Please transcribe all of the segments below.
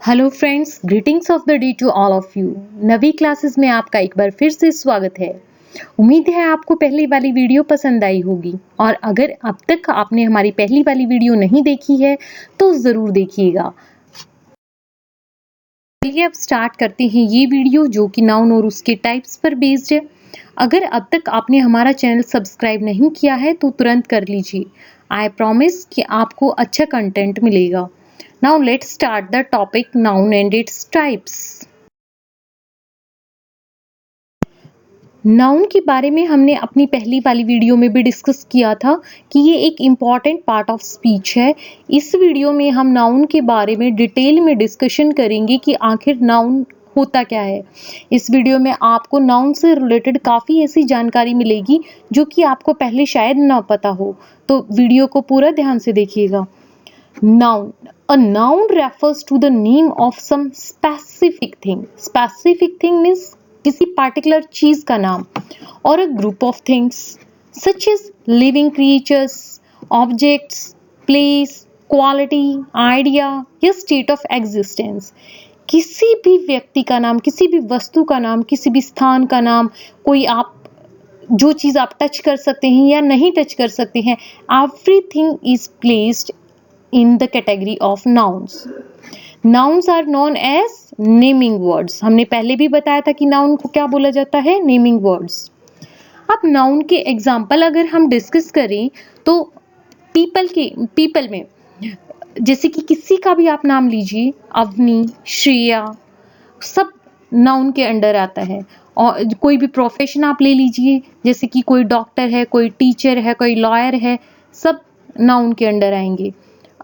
Hello friends, greetings of the day to all of you. नवी classes में आपका एक बार फिर से स्वागत है। उम्मीद है आपको पहली वाली वीडियो पसंद आई होगी और अगर अब तक आपने हमारी पहली वाली वीडियो नहीं देखी है तो ज़रूर देखिएगा। चलिए अब स्टार्ट करते हैं ये वीडियो जो कि नाउन और उसके टाइप्स पर बेस्ड है। अगर अब तक आपने हमारा चैनल सब्सक्राइब नहीं किया है तो तुरंत कर लीजिए। आई प्रॉमिस कि आपको अच्छा कंटेंट मिलेगा। Now let's start the topic noun and its types. Noun के बारे में हमने अपनी पहली वाली वीडियो में भी डिस्कस किया था कि ये एक इम्पॉर्टेंट पार्ट ऑफ स्पीच है। इस वीडियो में हम नाउन के बारे में डिटेल में डिस्कशन करेंगे कि आखिर नाउन होता क्या है। इस वीडियो में आपको नाउन से रिलेटेड काफ़ी ऐसी जानकारी मिलेगी जो कि आपको पहले शायद ना पता हो, तो वीडियो को पूरा ध्यान से देखिएगा। Noun. A noun refers to the name of some specific thing. Specific thing means किसी particular चीज का नाम और a group of things such as living creatures, objects, place, quality, idea या state of existence. किसी भी व्यक्ति का नाम, किसी भी वस्तु का नाम, किसी भी स्थान का नाम, कोई आप जो चीज आप टच कर सकते हैं या नहीं टच कर सकते हैं, everything is placed in the category of nouns. Nouns are known as naming words. हमने पहले भी बताया था कि नाउन को क्या बोला जाता है, नेमिंग वर्ड्स। अब नाउन के एग्जाम्पल अगर हम डिस्कस करें तो पीपल में जैसे कि किसी का भी आप नाम लीजिए, अवनी, श्रेया, सब नाउन के अंडर आता है। और कोई भी प्रोफेशन आप ले लीजिए, जैसे कि कोई डॉक्टर है, कोई टीचर है, कोई लॉयर है, सब नाउन के अंडर आएंगे।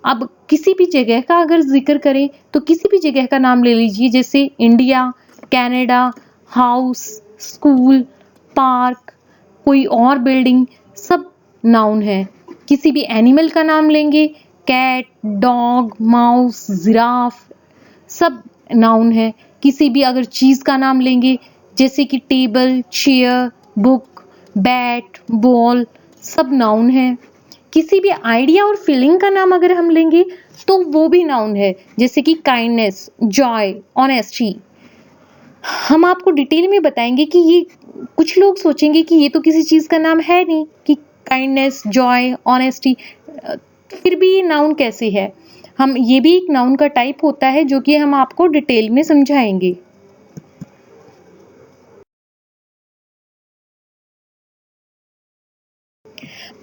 अब किसी भी जगह का अगर जिक्र करें तो किसी भी जगह का नाम ले लीजिए, जैसे India, Canada, house, school, park, कोई और बिल्डिंग, सब नाउन है। किसी भी एनिमल का नाम लेंगे, कैट, डॉग, माउस, जिराफ, सब नाउन है। किसी भी अगर चीज का नाम लेंगे, जैसे कि table, chair, book, bat, ball, सब नाउन है। किसी भी आइडिया और फीलिंग का नाम अगर हम लेंगे तो वो भी नाउन है, जैसे कि काइंडनेस, जॉय, ऑनेस्टी। हम आपको डिटेल में बताएंगे कि ये कुछ लोग सोचेंगे कि ये तो किसी चीज का नाम है नहीं, कि काइंडनेस, जॉय, ऑनेस्टी, फिर भी ये नाउन कैसे है। हम ये भी एक नाउन का टाइप होता है जो कि हम आपको डिटेल में समझाएंगे।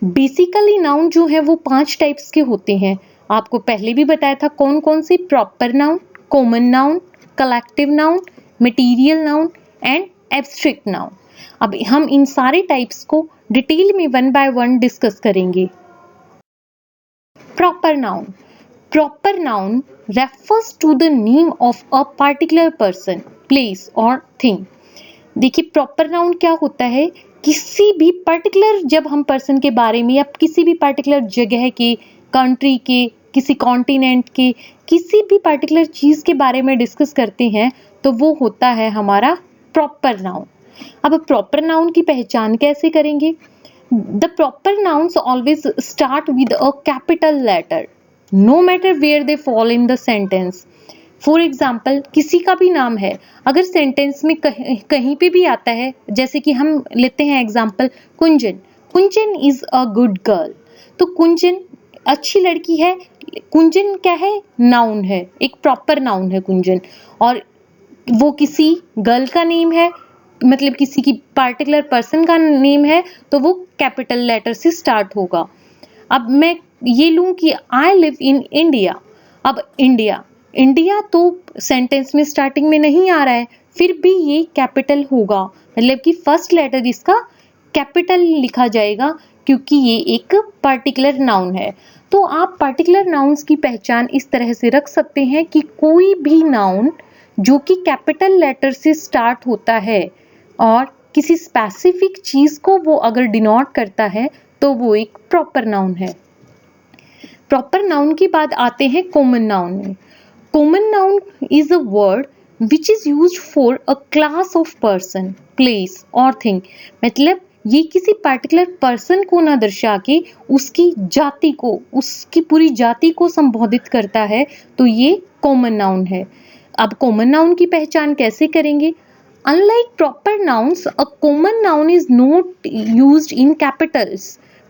बेसिकली नाउन जो है वो 5 टाइप्स के होते हैं। आपको पहले भी बताया था कौन कौन से, proper noun, common noun, collective noun, material noun and abstract noun. अब हम इन सारे टाइप्स को डिटेल में 1 बाय 1 डिस्कस करेंगे। Proper noun. Proper noun refers to the name of a particular person, place और थिंग। देखिए प्रॉपर नाउन क्या होता है, किसी भी पर्टिकुलर, जब हम पर्सन के बारे में या किसी भी पर्टिकुलर जगह के, कंट्री के, किसी कॉन्टिनेंट के, किसी भी पर्टिकुलर चीज के बारे में डिस्कस करते हैं तो वो होता है हमारा प्रॉपर नाउन। अब प्रॉपर नाउन की पहचान कैसे करेंगे? The proper nouns always start with a capital letter no matter where they fall in the sentence. For example किसी का भी नाम है, अगर सेंटेंस में कहीं पे भी आता है, जैसे कि हम लेते हैं example Kunjan, Kunjan is a good girl, तो कुंजन अच्छी लड़की है। कुंजन क्या है, नाउन है, एक प्रॉपर नाउन है कुंजन। और वो किसी गर्ल का नेम है, मतलब किसी की पार्टिकुलर पर्सन का नेम है, तो वो कैपिटल लेटर से स्टार्ट होगा। अब मैं ये लूं कि आई लिव इन इंडिया। अब इंडिया, इंडिया तो सेंटेंस में स्टार्टिंग में नहीं आ रहा है, फिर भी ये कैपिटल होगा, मतलब कि फर्स्ट लेटर इसका कैपिटल लिखा जाएगा क्योंकि ये एक पर्टिकुलर नाउन है। तो आप पर्टिकुलर नाउन्स की पहचान इस तरह से रख सकते हैं कि कोई भी नाउन जो कि कैपिटल लेटर से स्टार्ट होता है और किसी स्पेसिफिक चीज को वो अगर डिनोट करता है तो वो एक प्रॉपर नाउन है। प्रॉपर नाउन के बाद आते हैं कॉमन नाउन में। Common noun is a word which is used for a class of person, place और थिंग। मतलब ये किसी पर्टिकुलर पर्सन को ना दर्शा के उसकी जाति को, उसकी पूरी जाति को संबोधित करता है, तो ये कॉमन नाउन है। अब कॉमन नाउन की पहचान कैसे करेंगे? Unlike proper nouns, a common noun is not used in capitals,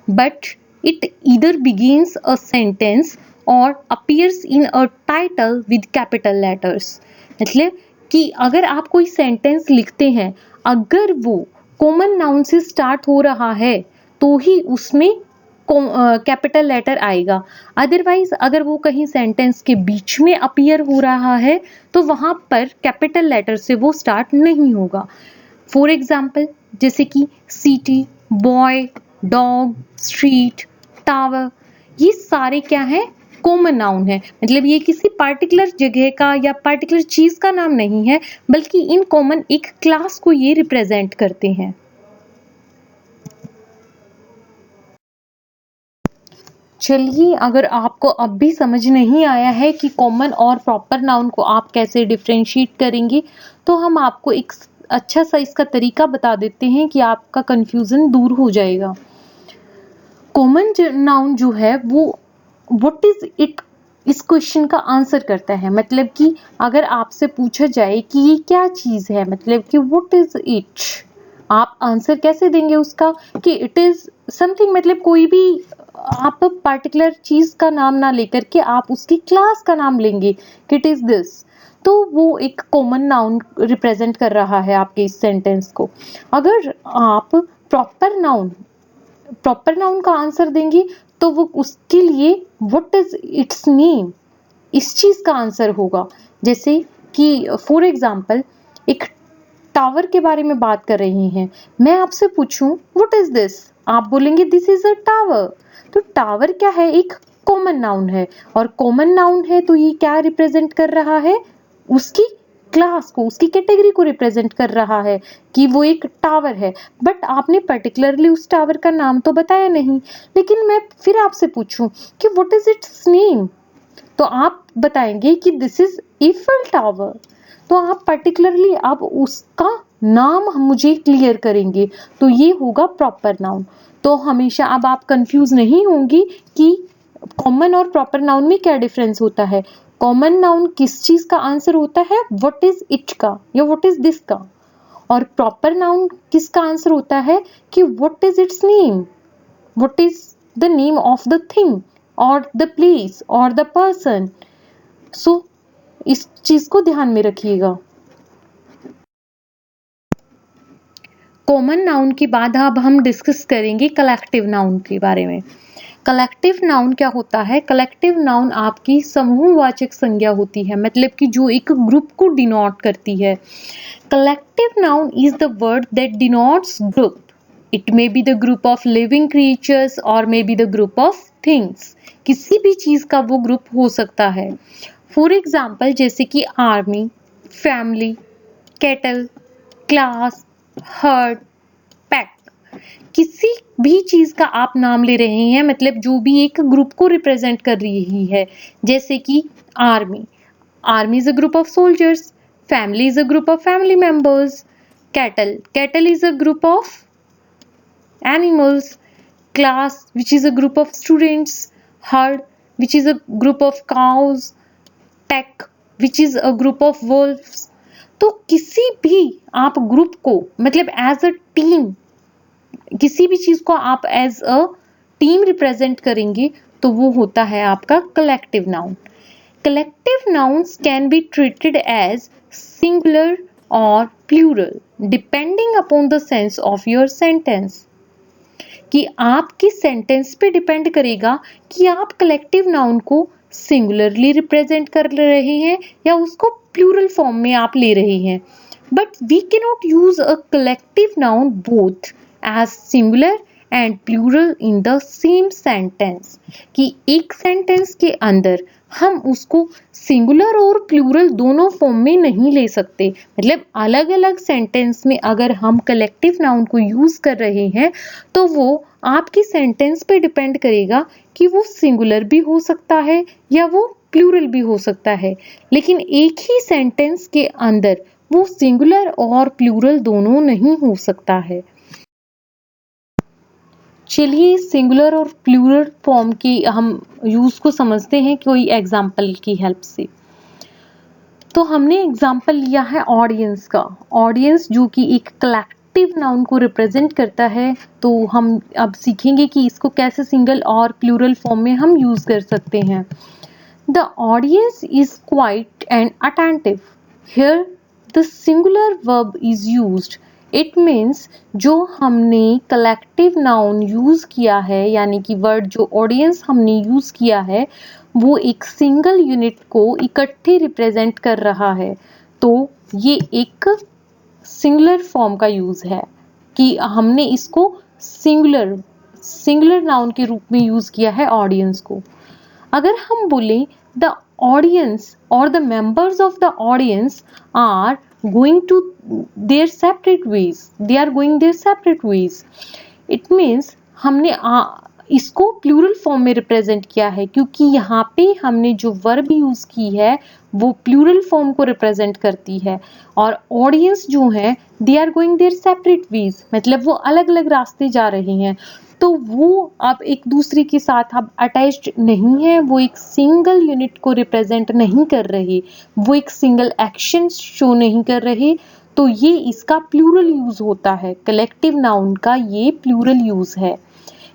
but it either begins a sentence or appears in a title with capital letters. मतलब कि अगर आप कोई सेंटेंस लिखते हैं, अगर वो कॉमन नाउन से स्टार्ट हो रहा है तो ही उसमें कैपिटल लेटर आएगा। अदरवाइज अगर वो कहीं सेंटेंस के बीच में अपीयर हो रहा है तो वहां पर कैपिटल लेटर से वो स्टार्ट नहीं होगा। फॉर एग्जाम्पल जैसे कि city, boy, dog, street, tower, ये सारे क्या है? कॉमन नाउन है। मतलब ये किसी पार्टिकुलर जगह का या पार्टिकुलर चीज का नाम नहीं है, बल्कि इन कॉमन एक क्लास को ये रिप्रेजेंट करते हैं। चलिए, अगर आपको अब भी समझ नहीं आया है कि कॉमन और प्रॉपर नाउन को आप कैसे डिफरेंशिएट करेंगे, तो हम आपको एक अच्छा सा इसका तरीका बता देते हैं कि आपका कंफ्यूजन दूर हो जाएगा। कॉमन नाउन जो है वो व्हाट इज इट, इस क्वेश्चन का आंसर करता है। मतलब कि अगर आपसे पूछा जाए कि ये क्या चीज है, मतलब कि व्हाट इज इट, आप आंसर कैसे देंगे उसका कि इट इज समथिंग। मतलब कोई भी आप पर्टिकुलर चीज का नाम ना लेकर के आप उसकी क्लास का नाम लेंगे कि इट इज दिस, तो वो एक कॉमन नाउन रिप्रेजेंट कर रहा है आपके इस सेंटेंस को। अगर आप प्रॉपर नाउन का आंसर देंगे तो वो उसके लिए व्हाट इज इट्स नेम, इस चीज का आंसर होगा। जैसे कि फॉर एग्जाम्पल एक टावर के बारे में बात कर रही हैं, मैं आपसे पूछूं व्हाट इज दिस, आप बोलेंगे दिस इज अ टावर। तो टावर क्या है? एक कॉमन नाउन है, और कॉमन नाउन है तो ये क्या रिप्रेजेंट कर रहा है? उसकी क्लास को, उसकी कैटेगरी को रिप्रेजेंट कर रहा है कि वो एक टावर है। बट आपने पर्टिकुलरली उस टावर का नाम तो बताया नहीं। लेकिन मैं फिर आपसे पूछूं कि व्हाट इज इट्स नेम, तो आप बताएंगे कि दिस इज ईफल टावर। तो आप पर्टिकुलरली अब उसका नाम मुझे क्लियर करेंगे, तो ये होगा प्रॉपर नाउन। तो हमेशा अब आप कंफ्यूज नहीं होंगी कि कॉमन और प्रॉपर नाउन में क्या डिफरेंस होता है। कॉमन नाउन किस चीज का आंसर होता है? व्हाट इज इट का या व्हाट इज दिस का। और प्रॉपर नाउन किसका आंसर होता है कि what is it's name, what is the name of the thing और द प्लेस और द पर्सन। सो इस चीज को ध्यान में रखिएगा। कॉमन नाउन के बाद अब हम डिस्कस करेंगे कलेक्टिव नाउन के बारे में। कलेक्टिव नाउन क्या होता है? कलेक्टिव नाउन आपकी समूहवाचक संज्ञा होती है, मतलब कि जो एक ग्रुप को डिनोट करती है। Collective noun is the word that denotes group. It may be the group of living creatures और may be the group of things. किसी भी चीज का वो ग्रुप हो सकता है। फॉर एग्जाम्पल जैसे कि army, family, cattle, class, heard, pack. किसी भी चीज का आप नाम ले रहे हैं, मतलब जो भी एक ग्रुप को रिप्रेजेंट कर रही है। जैसे कि army, army is a group of soldiers, family is a group of family members, cattle, cattle is a group of animals, class which is a group of students, herd which is a group of cows, pack which is a group of wolves। तो किसी भी आप group को, मतलब as a team, किसी भी चीज को आप एज अ टीम रिप्रेजेंट करेंगे तो वो होता है आपका collective noun. Collective nouns can be treated as singular और plural depending upon the sense of your sentence. कि आपके सेंटेंस पे डिपेंड करेगा कि आप कलेक्टिव नाउन को सिंगुलरली रिप्रेजेंट कर रहे हैं या उसको प्लूरल फॉर्म में आप ले रहे हैं। But we can not use a collective noun both as singular and plural in the same sentence. कि एक सेंटेंस के अंदर हम उसको सिंगुलर और प्लूरल दोनों फॉर्म में नहीं ले सकते। मतलब अलग अलग सेंटेंस में अगर हम कलेक्टिव नाउन को यूज कर रहे हैं तो वो आपकी सेंटेंस पे डिपेंड करेगा कि वो सिंगुलर भी हो सकता है या वो प्लूरल भी हो सकता है। लेकिन एक ही सेंटेंस के अंदर वो सिंगुलर और प्लूरल दोनों नहीं हो सकता है। चलिए सिंगुलर और प्लूरल फॉर्म की हम यूज को समझते हैं कोई एग्जाम्पल की हेल्प से। तो हमने एग्जाम्पल लिया है ऑडियंस का। ऑडियंस जो कि एक कलेक्टिव नाउन को रिप्रेजेंट करता है, तो हम अब सीखेंगे कि इसको कैसे सिंगल और प्लूरल फॉर्म में हम यूज कर सकते हैं। The audience is quiet and attentive. Here the singular verb is used. It means जो हमने कलेक्टिव नाउन यूज किया है, यानी कि वर्ड जो ऑडियंस हमने यूज किया है, वो एक सिंगल यूनिट को इकट्ठे रिप्रेजेंट कर रहा है। तो ये एक सिंगुलर फॉर्म का यूज है कि हमने इसको सिंगुलर नाउन के रूप में यूज किया है ऑडियंस को। अगर हम बोलें द ऑडियंस और the members of the audience are going to their separate ways, they are going their separate ways, it means हमने इसको प्लूरल फॉर्म में रिप्रेजेंट किया है, क्योंकि यहाँ पे हमने जो वर्ब यूज की है वो प्लूरल फॉर्म को रिप्रेजेंट करती है। और ऑडियंस जो है they are going their separate ways, मतलब वो अलग अलग रास्ते जा रहे हैं, तो वो अब एक दूसरे के साथ अब अटैच्ड नहीं है, वो एक सिंगल यूनिट को रिप्रेजेंट नहीं कर रहे, वो एक सिंगल एक्शन शो नहीं कर रहे। तो ये इसका प्लूरल यूज होता है, कलेक्टिव नाउन का ये प्लूरल यूज है।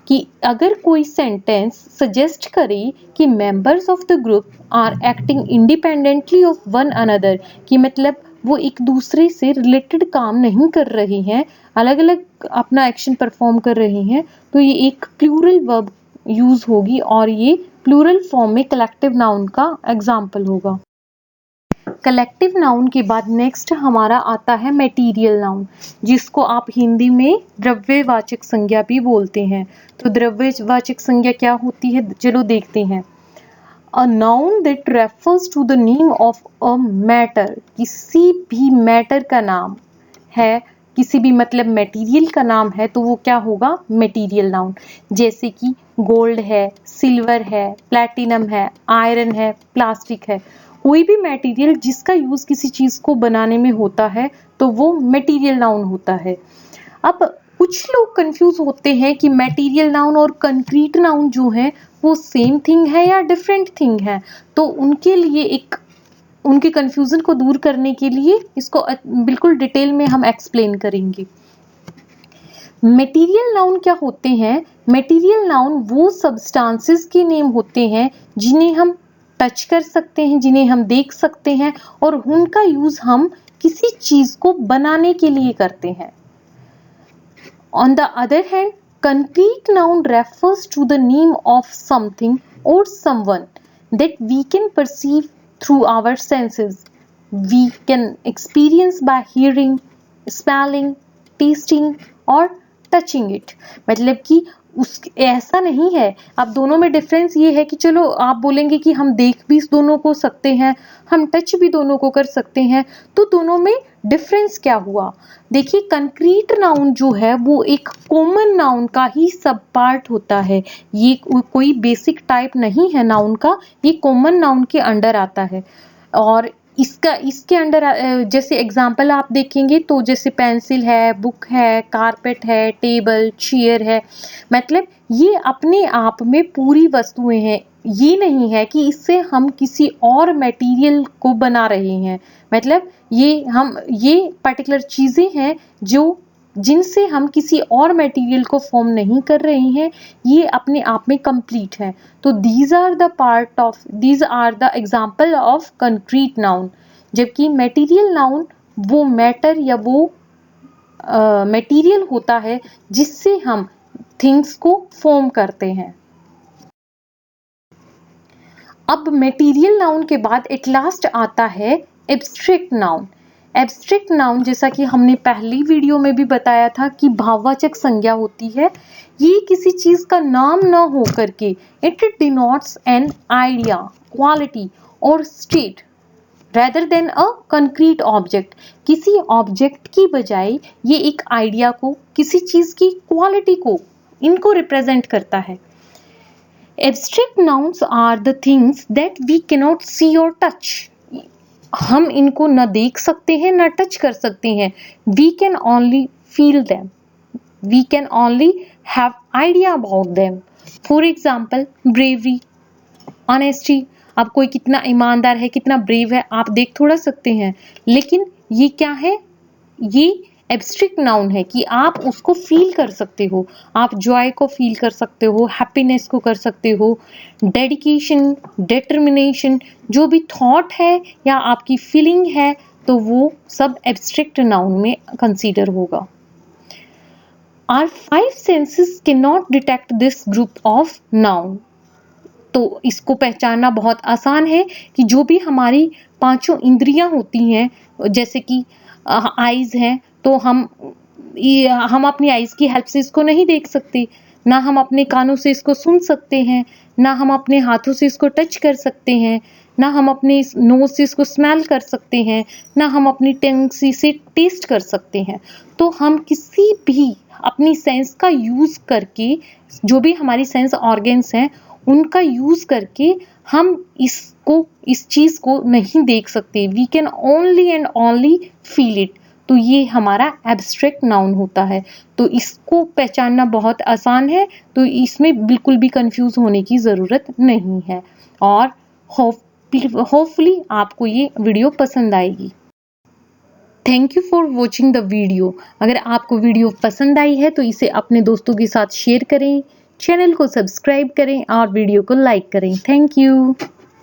कि अगर कोई सेंटेंस सजेस्ट करे कि members of the group are acting independently of one another, कि मतलब वो एक दूसरे से रिलेटेड काम नहीं कर रहे हैं, अलग अलग अपना एक्शन परफॉर्म कर रहे हैं, तो ये एक प्लूरल वर्ब यूज होगी और ये प्लूरल फॉर्म में कलेक्टिव नाउन का एग्जाम्पल होगा। कलेक्टिव नाउन के बाद नेक्स्ट हमारा आता है मटेरियल नाउन, जिसको आप हिंदी में द्रव्यवाचक संज्ञा भी बोलते हैं। तो द्रव्यवाचक संज्ञा क्या होती है, चलो देखते हैं। A noun that refers to the name of a matter, किसी भी मैटर का नाम है, किसी भी मतलब मटेरियल का नाम है, तो वो क्या होगा, मटेरियल नाउन। जैसे कि गोल्ड है, सिल्वर है, प्लैटिनम है, आयरन है, प्लास्टिक है, कोई भी मटेरियल जिसका यूज किसी चीज को बनाने में होता है तो वो मटेरियल नाउन होता है। अब कुछ लोग कंफ्यूज होते हैं कि मटेरियल नाउन और कंक्रीट नाउन जो है वो सेम थिंग है या डिफरेंट थिंग है, तो उनके लिए एक उनके कंफ्यूजन को दूर करने के लिए इसको बिल्कुल डिटेल में हम एक्सप्लेन करेंगे। मटेरियल नाउन क्या होते हैं? मटेरियल नाउन वो सब्सटेंसेस के नेम होते हैं जिन्हें हम टच कर सकते हैं, जिन्हें हम देख सकते हैं, और उनका यूज हम किसी चीज को बनाने के लिए करते हैं। On the other hand, concrete noun refers to the name of something or someone that we can perceive through our senses. We can experience by hearing, smelling, tasting or touching it. मतलब कि उस ऐसा नहीं है। अब दोनों में difference ये है कि चलो आप बोलेंगे कि हम देख भी दोनों को सकते हैं, हम टच भी दोनों को कर सकते हैं, तो दोनों में डिफरेंस क्या हुआ? देखिए, कंक्रीट नाउन जो है वो एक कॉमन नाउन का ही सब पार्ट होता है, ये कोई बेसिक टाइप नहीं है नाउन का, ये कॉमन नाउन के अंडर आता है। और इसके अंडर जैसे एग्जांपल आप देखेंगे तो जैसे पेंसिल है, बुक है, कारपेट है, टेबल, चेयर है, मतलब ये अपने आप में पूरी वस्तुएं हैं। ये नहीं है कि इससे हम किसी और मटेरियल को बना रहे हैं, मतलब ये पर्टिकुलर चीजें हैं जो जिनसे हम किसी और मटेरियल को फॉर्म नहीं कर रहे हैं, ये अपने आप में कंप्लीट है। तो these are the example of concrete noun. जबकि मटेरियल नाउन वो मैटर या वो मटेरियल होता है जिससे हम थिंग्स को फॉर्म करते हैं। अब मटेरियल नाउन के बाद एट लास्ट आता है एब्स्ट्रैक्ट नाउन। एब्स्ट्रैक्ट नाउन, जैसा कि हमने पहली वीडियो में भी बताया था कि भाववाचक संज्ञा होती है, ये किसी चीज का नाम न हो करके it denotes an idea, quality और state rather than a concrete object. किसी ऑब्जेक्ट की बजाय ये एक आइडिया को, किसी चीज की क्वालिटी को, इनको रिप्रेजेंट करता है। Abstract nouns are the things that we cannot see और टच। हम इनको न देख सकते हैं न टच कर सकते हैं। We can only feel them, we can only have idea about them. For example, bravery, honesty, अब कोई कितना ईमानदार है, कितना ब्रेव है, आप देख थोड़ा सकते हैं, लेकिन ये क्या है, ये एब्स्ट्रैक्ट नाउन है कि आप उसको फील कर सकते हो, आप जॉय को फील कर सकते हो, हैप्पीनेस को कर सकते हो, डेडिकेशन, डिटर्मिनेशन, जो भी थॉट है या आपकी फीलिंग है, तो वो सब एब्स्ट्रैक्ट नाउन में कंसीडर होगा। Our five senses cannot detect this group of noun. तो इसको पहचानना बहुत आसान है कि जो भी हमारी पांचों इंद्रियां होती हैं, जैसे कि आईज हैं, तो हम अपनी आईज की हेल्प से इसको नहीं देख सकते, ना हम अपने कानों से इसको सुन सकते हैं, ना हम अपने हाथों से इसको टच कर सकते हैं, ना हम अपने नोज से इसको स्मेल कर सकते हैं, ना हम अपनी टंग से इसे टेस्ट कर सकते हैं। तो हम किसी भी अपनी सेंस का यूज करके, जो भी हमारी सेंस ऑर्गन्स हैं, उनका यूज करके हम इस चीज को नहीं देख सकते। We can only and only feel it. तो ये हमारा एब्स्ट्रैक्ट नाउन होता है। तो इसको पहचानना बहुत आसान है, तो इसमें बिल्कुल भी कंफ्यूज होने की जरूरत नहीं है। और होपफुली आपको ये वीडियो पसंद आएगी। Thank you for watching the video. अगर आपको वीडियो पसंद आई है तो इसे अपने दोस्तों के साथ शेयर करें, चैनल को सब्सक्राइब करें और वीडियो को लाइक करें। Thank you.